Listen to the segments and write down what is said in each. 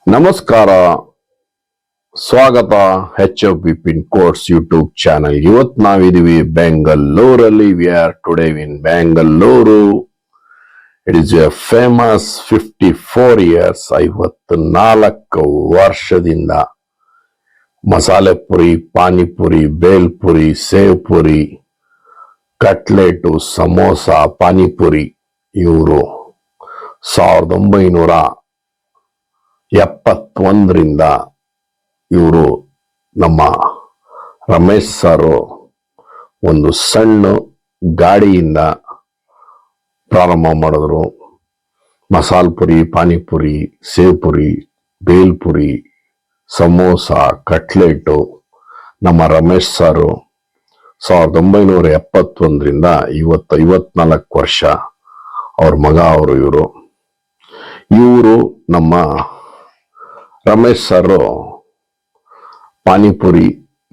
ನಮಸ್ಕಾರ, ಸ್ವಾಗತ H F Bipin course YouTube channel. ಇವತ್ತು ನಾವಿದೀವಿ ಬೆಂಗಳೂರಲ್ಲಿ. We are today in Bengaluru. It is A famous 54 years, 54 ವರ್ಷದಿಂದ ಮಸಾಲೆ ಪುರಿ, ಪಾನಿಪುರಿ, ಬೇಲ್ಪುರಿ, ಸೇವ್ ಪುರಿ, ಕಟ್ಲೆಟು, ಸಮೋಸ, ಪಾನಿಪುರಿ ಇವರು 1971ರಿಂದ ಇವರು ನಮ್ಮ ರಮೇಶ್ ಸರ್ ಒಂದು ಸಣ್ಣ ಗಾಡಿಯಿಂದ ಪ್ರಾರಂಭ ಮಾಡಿದ್ರು. ಮಸಾಲ್ ಪುರಿ, ಪಾನಿಪುರಿ, ಸೇವ್ ಪುರಿ, ಬೇಲ್ಪುರಿ, ಸಮೋಸ, ಕಟ್ಲೆಟು ನಮ್ಮ ರಮೇಶ್ ಸರ್ 1971ರಿಂದ ಇವತ್ತು 54 ವರ್ಷ ಅವ್ರ ಮಗ ಅವರು. ಇವರು ನಮ್ಮ ರಮೇಶ್ ಸರ್ ಪಾನಿಪುರಿ,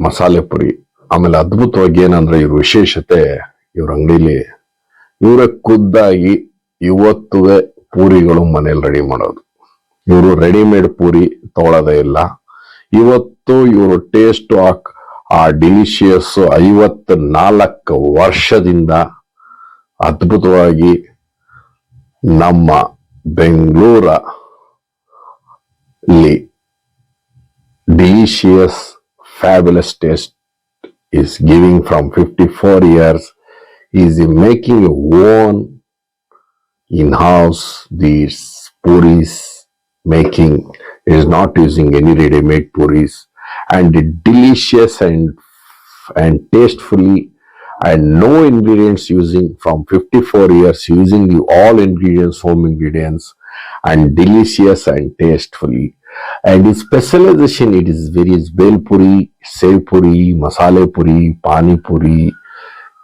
ಮಸಾಲೆ ಪುರಿ, ಆಮೇಲೆ ಅದ್ಭುತವಾಗಿ ಏನಂದ್ರೆ ಇವ್ರ ವಿಶೇಷತೆ, ಇವ್ರ ಅಂಗಡಿಲಿ ಇವರೇ ಖುದ್ದಾಗಿ ಇವತ್ತುವೆ ಪೂರಿಗಳು ಮನೇಲಿ ರೆಡಿ ಮಾಡೋದು. ಇವರು ರೆಡಿಮೇಡ್ ಪೂರಿ ತಗೊಳ್ಳೋದೇ ಇಲ್ಲ. ಇವತ್ತು ಇವರು ಟೇಸ್ಟ್ ಆ ಡಿಲಿಷಿಯಸ್ 54 ವರ್ಷದಿಂದ ಅದ್ಭುತವಾಗಿ ನಮ್ಮ ಬೆಂಗಳೂರಲ್ಲಿ delicious, fabulous taste is giving from 54 years. He is making a own in-house these puris making. He is not using any ready-made puris, and delicious and tastefully, and no ingredients using from 54 years, using all ingredients, home ingredients, and delicious and tastefully. And his specialization, it is various bel puri, sev puri, masale puri, pani puri,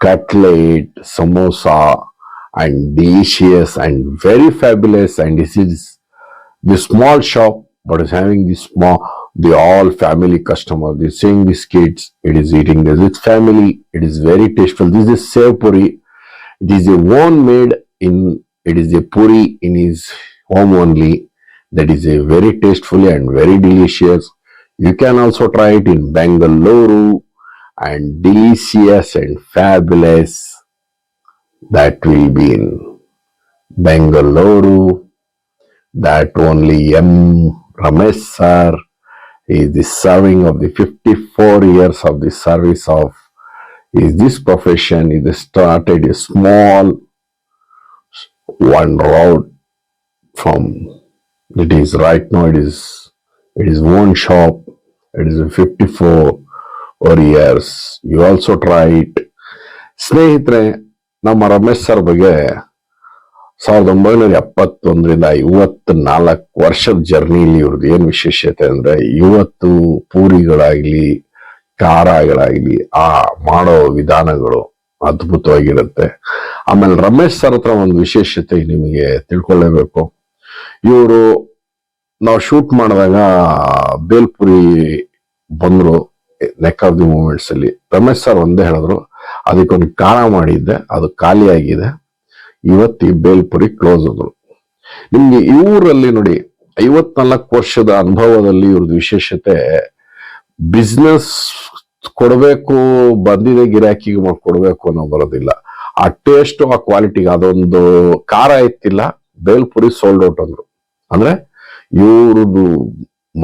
cutlet, samosa, and delicious and very fabulous. And this is the small shop, but is having the all family customer. They seeing these kids, it is eating this with family. It is very tasteful. This is sev puri. It is a one made in. It is a puri in his home only. That is a very tasteful and very delicious. You can also try it in Bengaluru, and delicious and fabulous. That will be in Bengaluru. That only M. Ramesh sir is the serving of the 54 years of the service of is this profession. Is started a small one road from. It is right now. It is one shop. It is a 54 years. You also try it. ಸ್ನೇಹಿತರೆ, ನಮ್ಮ Ramesh sir ಬಗ್ಗೆ 1971ರಿಂದ 54 ವರ್ಷದ ಜರ್ನಿಲಿ ಇವ್ರದ್ದು ಏನ್ ವಿಶೇಷತೆ ಅಂದ್ರೆ, ಇವತ್ತು ಪೂರಿಗಳಾಗ್ಲಿ ಖಾರಗಳಾಗ್ಲಿ ಆ ಮಾಡೋ ವಿಧಾನಗಳು ಅದ್ಭುತವಾಗಿರುತ್ತೆ. ಆಮೇಲೆ ರಮೇಶ್ ಸರ್ ಹತ್ರ ಒಂದು ವಿಶೇಷತೆ ನಿಮಗೆ ತಿಳ್ಕೊಳ್ಳೇಬೇಕು. ಇವರು ನಾವು ಶೂಟ್ ಮಾಡಿದಾಗ ಬೇಲ್ಪುರಿ ಬಂದ್ರು ನೆಕ್ ಆಫ್ ದಿ ಮೂಮೆಂಟ್ಸ್ ಅಲ್ಲಿ. ರಮೇಶ್ ಸರ್ ಒಂದೇ ಹೇಳಿದ್ರು, ಅದಕ್ಕೊಂದು ಖಾರ ಮಾಡಿದ್ದೆ, ಅದು ಖಾಲಿ ಆಗಿದೆ, ಇವತ್ತು ಈ ಬೇಲ್ಪುರಿ ಕ್ಲೋಸ್ ಅಂದ್ರು. ನಿಮ್ಗೆ ಇವರಲ್ಲಿ ನೋಡಿ 54 ವರ್ಷದ ಅನುಭವದಲ್ಲಿ ಇವ್ರದ್ದು ವಿಶೇಷತೆ, ಬಿಸ್ನೆಸ್ ಕೊಡ್ಬೇಕು, ಬಂದಿದೆ ಗಿರಾಕಿಗೆ ಕೊಡ್ಬೇಕು ಅನ್ನೋ ಬರೋದಿಲ್ಲ. ಆ ಟೇಸ್ಟ್, ಆ ಕ್ವಾಲಿಟಿಗೆ ಅದೊಂದು ಖಾರ ಇತ್ತಿಲ್ಲ, ಬೇಲ್ಪುರಿ ಸೋಲ್ಡ್ ಔಟ್ ಅಂದ್ರು. ಅಂದ್ರೆ ಇವ್ರದ್ದು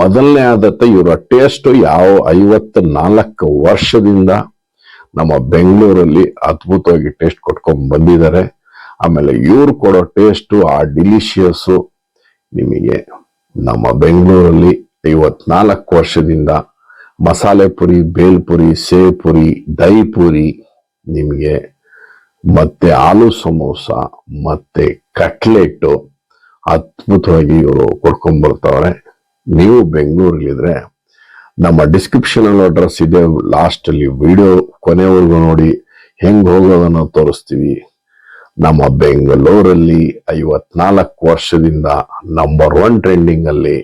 ಮೊದಲನೇ ಆದತ್ತ ಇವರ ಟೇಸ್ಟ್ ಯಾವ 54 ವರ್ಷದಿಂದ ನಮ್ಮ ಬೆಂಗಳೂರಲ್ಲಿ ಅದ್ಭುತವಾಗಿ ಟೇಸ್ಟ್ ಕೊಟ್ಕೊಂಡ್ ಬಂದಿದ್ದಾರೆ. ಆಮೇಲೆ ಇವ್ರು ಕೊಡೋ ಟೇಸ್ಟ್, ಆ ಡಿಲಿಷಿಯಸ್ ನಿಮಗೆ ನಮ್ಮ ಬೆಂಗಳೂರಲ್ಲಿ 54 ವರ್ಷದಿಂದ ಮಸಾಲೆ ಪುರಿ, ಬೇಲ್ಪುರಿ, ಸೇವ್ ಪುರಿ, ದಹಿ ಪುರಿ ನಿಮಗೆ, ಮತ್ತೆ ಆಲೂ ಸಮೋಸ, ಮತ್ತೆ ಕಟ್ಲೆಟ್ ಅದ್ಭುತವಾಗಿ ಇವರು ಕೊಡ್ಕೊಂಡ್ ಬರ್ತಾವ್ರೆ. ನೀವು ಬೆಂಗಳೂರಲ್ಲಿದ್ರೆ ನಮ್ಮ ಡಿಸ್ಕ್ರಿಪ್ಷನ್ ಅಲ್ಲಿ ಅಡ್ರೆಸ್ ಇದೆ, ಲಾಸ್ಟ್ ಅಲ್ಲಿ ವಿಡಿಯೋ ಕೊನೆವರೆಗೂ ನೋಡಿ, ಹೆಂಗ್ ಹೋಗೋದನ್ನ ತೋರಿಸ್ತೀವಿ. ನಮ್ಮ ಬೆಂಗಳೂರಲ್ಲಿ 54 ವರ್ಷದಿಂದ ನಂಬರ್ 1 ಟ್ರೆಂಡಿಂಗ್ ಅಲ್ಲಿ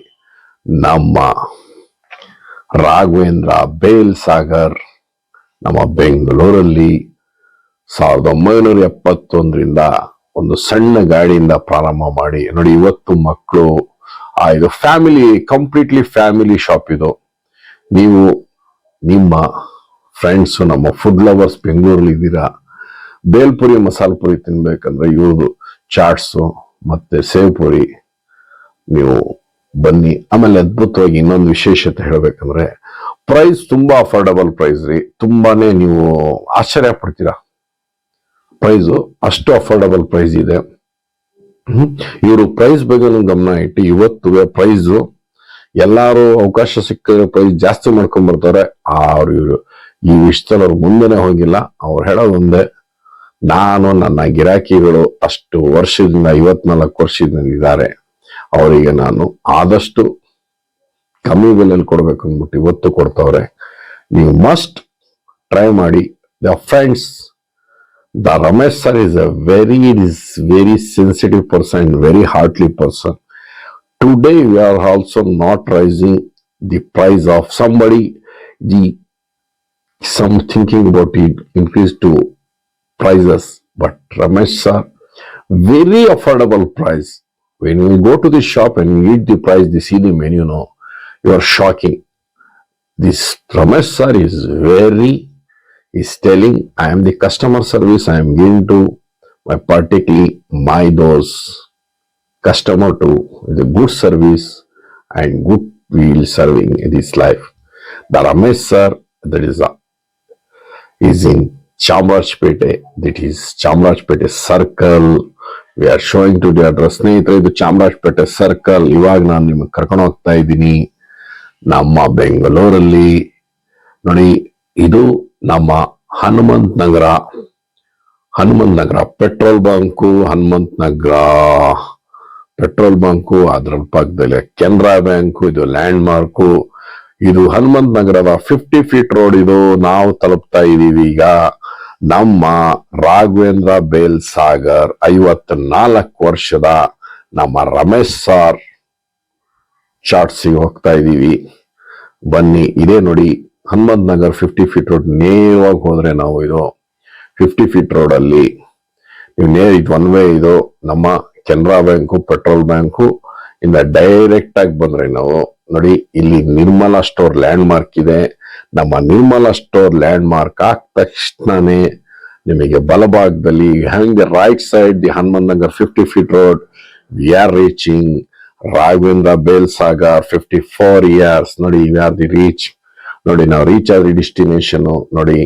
ನಮ್ಮ ರಾಘವೇಂದ್ರ ಬೇಲ್ ಸಾಗರ್ ನಮ್ಮ ಬೆಂಗಳೂರಲ್ಲಿ 1971ರಿಂದ ಒಂದು ಸಣ್ಣ ಗಾಡಿಯಿಂದ ಪ್ರಾರಂಭ ಮಾಡಿ ನೋಡಿ, ಇವತ್ತು ಮಕ್ಕಳು ಇದು ಕಂಪ್ಲೀಟ್ಲಿ ಫ್ಯಾಮಿಲಿ ಶಾಪ್ ಇದು. ನೀವು ನಿಮ್ಮ ಫ್ರೆಂಡ್ಸ್, ನಮ್ಮ ಫುಡ್ ಲವರ್ಸ್ ಬೆಂಗಳೂರಲ್ಲಿ ಇದ್ದೀರಾ, ಬೇಲ್ಪುರಿ ಮಸಾಲ ಪುರಿ ತಿನ್ಬೇಕಂದ್ರೆ ಇವ್ರದು ಚಾಟ್ಸು ಮತ್ತೆ ಸೇವ್ ಪುರಿ ನೀವು ಬನ್ನಿ. ಆಮೇಲೆ ಅದ್ಭುತವಾಗಿ ಇನ್ನೊಂದು ವಿಶೇಷತೆ ಹೇಳ್ಬೇಕಂದ್ರೆ ಪ್ರೈಸ್ ತುಂಬಾ ಅಫೋರ್ಡಬಲ್ ಪ್ರೈಸ್ ರೀ. ತುಂಬಾನೇ ನೀವು ಆಶ್ಚರ್ಯ ಪಡ್ತೀರಾ, ಪ್ರೈಸು ಅಷ್ಟು ಅಫೋರ್ಡಬಲ್ ಪ್ರೈಸ್ ಇದೆ. ಇವರು ಪ್ರೈಸ್ ಬಗ್ಗೆ ಗಮನ ಇಟ್ಟು ಇವತ್ತು ಪ್ರೈಸು ಎಲ್ಲಾರು ಅವಕಾಶ ಸಿಕ್ಕಿದ್ರೆ ಪ್ರೈಸ್ ಜಾಸ್ತಿ ಮಾಡ್ಕೊಂಡ್ ಬರ್ತಾರೆ. ಇವರು ಈ ವಿಷಯದಲ್ಲಿ ಅವ್ರು ಮುಂದೆನೆ ಹೋಗಿಲ್ಲ. ಅವ್ರು ಹೇಳೋದೊಂದೇ, ನಾನು ನನ್ನ ಗಿರಾಕಿಗಳು ಅಷ್ಟು ವರ್ಷದಿಂದ 54 ವರ್ಷದಿಂದ ಇದ್ದಾರೆ, ಅವರಿಗೆ ನಾನು ಆದಷ್ಟು ಕಮ್ಮಿ ಬೆಲೆಯಲ್ಲಿ ಕೊಡ್ಬೇಕು ಅಂದ್ಬಿಟ್ಟು ಇವತ್ತು ಕೊಡ್ತಾವ್ರೆ. ನೀವು ಮಸ್ಟ್ ಟ್ರೈ ಮಾಡಿ. The friends, the Ramesh sir is a very sensitive person, very heartly person. Today we are also not raising the price of somebody, some thinking about it increase to prices, but Ramesh sir, very affordable price. When you go to the shop and you eat the price, you see the menu, you are shocking. This Ramesh sir is telling, I am the customer service, I am giving to those customer to the good service and good will serving in this life. The Ramesh sir, that is in Chamarajpete, that is Chamarajpete Circle. We are showing to the address. ಸ್ನೇಹಿತರೆ, ಇದು Chamarajpet circle. ಇವಾಗ ನಾನು ನಿಮಗೆ ಕರ್ಕೊಂಡು ಹೋಗ್ತಾ ಇದ್ದೀನಿ ನಮ್ಮ ಬೆಂಗಳೂರಲ್ಲಿ. ನೋಡಿ, ಇದು ನಮ್ಮ ಹನುಮಂತ ನಗರ ಪೆಟ್ರೋಲ್ ಬಂಕು, ಅದರ ಪಕ್ಕದಲ್ಲಿ ಕೆನರಾ ಬ್ಯಾಂಕು, ಇದು ಲ್ಯಾಂಡ್ ಮಾರ್ಕು. ಇದು ಹನುಮಂತ ನಗರದ 50 ಫೀಟ್ ರೋಡ್. ಇದು ನಾವು ತಲುಪ್ತಾ ಇದೀವಿ ಈಗ ನಮ್ಮ ರಾಘವೇಂದ್ರ ಬೇಲ್ ಸಾಗರ್ 54 ವರ್ಷದ ನಮ್ಮ ರಮೇಶ್ ಸಾರ್ ಚಾಟ್ಸಿಗೆ ಹೋಗ್ತಾ ಇದೀವಿ. ಬನ್ನಿ. ಇದೇ ನೋಡಿ ಹನುಮಂತ ನಗರ್ 50 ಫೀಟ್ ರೋಡ್. ನೇರವಾಗಿ ಹೋದ್ರೆ ನಾವು ಇದು 50 ಫೀಟ್ ರೋಡ್ ಅಲ್ಲಿ ನೀವು ಇದು ಒನ್ ವೇ. ಇದು ನಮ್ಮ ಕೆನರಾ ಬ್ಯಾಂಕು, ಪೆಟ್ರೋಲ್ ಬ್ಯಾಂಕು ಇಂದ ಡೈರೆಕ್ಟ್ ಆಗಿ ಬಂದ್ರೆ ನಾವು ನೋಡಿ, ಇಲ್ಲಿ ನಿರ್ಮಲಾ ಸ್ಟೋರ್ ಲ್ಯಾಂಡ್ ಮಾರ್ಕ್ ಇದೆ. ನಮ್ಮ ನಿರ್ಮಲಾ ಸ್ಟೋರ್ ಲ್ಯಾಂಡ್ ಮಾರ್ಕ್ ಆದ ತಕ್ಷಣನೇ ನಿಮಗೆ ಬಲಭಾಗದಲ್ಲಿ ಹ್ಯಾಂಗ್ right side the Hanumantha Nagar 50 feet road. We are reaching Raghavendra Bhel Sagar 54 years. ನೋಡಿ, ವಿ ಆರ್ ದಿ ರೀಚ್. ನೋಡಿ, ನಾವು ರೀಚ್ ಆದ್ರಿ ಡೆಸ್ಟಿನೇಷನ್. ನೋಡಿ,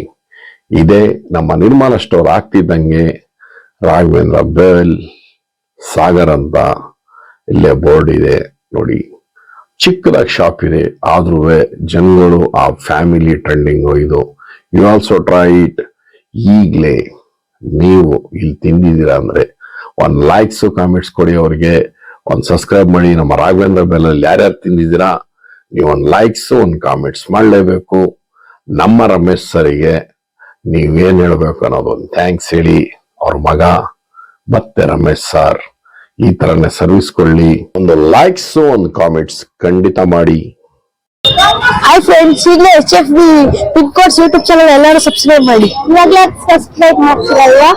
ಇದೇ ನಮ್ಮ ನಿರ್ಮಲಾ ಸ್ಟೋರ್ ಆಗ್ತಿದ್ದಂಗೆ ರಾಘವೇಂದ್ರ ಬೇಲ್ ಸಾಗರ್ ಅಂತ ಇಲ್ಲೇ ಬೋರ್ಡ್ ಇದೆ. ನೋಡಿ, ಚಿಕ್ಕದಾಗಿ ಶಾಪ್ ಇದೆ, ಆದ್ರೂ ಜನಗಳು ಆ ಫ್ಯಾಮಿಲಿ ಟ್ರೆಂಡಿಂಗ್ ಇದು. You also try it. ಈಗಲೇ ನೀವು ಇಲ್ಲಿ ತಿಂದಿದ್ದೀರಾ ಅಂದ್ರೆ ಒಂದ್ ಲೈಕ್ಸ್ ಕಾಮೆಂಟ್ಸ್ ಕೊಡಿ, ಅವ್ರಿಗೆ ಒಂದ್ ಸಬ್ಸ್ಕ್ರೈಬ್ ಮಾಡಿ. ನಮ್ಮ ರಾಘವೇಂದ್ರ ಬೇಲಲ್ಲಿ ಯಾರ್ಯಾರು ತಿಂದಿದ್ದೀರಾ ನೀವು ಒಂದ್ ಲೈಕ್ಸ್ ಒಂದ್ ಕಾಮೆಂಟ್ಸ್ ಮಾಡ್ಲೇಬೇಕು. ನಮ್ಮ ರಮೇಶ್ ಸರಿಗೆ ನೀವೇನ್ ಹೇಳ್ಬೇಕು ಅನ್ನೋದು ಒಂದು ಥ್ಯಾಂಕ್ಸ್ ಹೇಳಿ. ಅವ್ರ ಮಗ ಮತ್ತೆ ರಮೇಶ್ ಸರ್ ಈ ತರನೇ ಸರ್ವಿಸ್ ಕೊಳ್ಳಿ. ಒಂದು ಲೈಕ್ಸ್ ಒಂದು ಕಾಮೆಂಟ್ಸ್ ಖಂಡಿತ ಮಾಡಿ. ಹಾಯ್ ಫ್ರೆಂಡ್ಸ್, ಈಗಲೇ HFB pin codes YouTube channel ಎಲ್ಲರೂ ಸಬ್ಸ್ಕ್ರೈಬ್ ಮಾಡಿ. ಇವಾಗಲೇ ಸಬ್ಸ್ಕ್ರೈಬ್ ಮಾಡ್ತೀರಲ್ವಾ?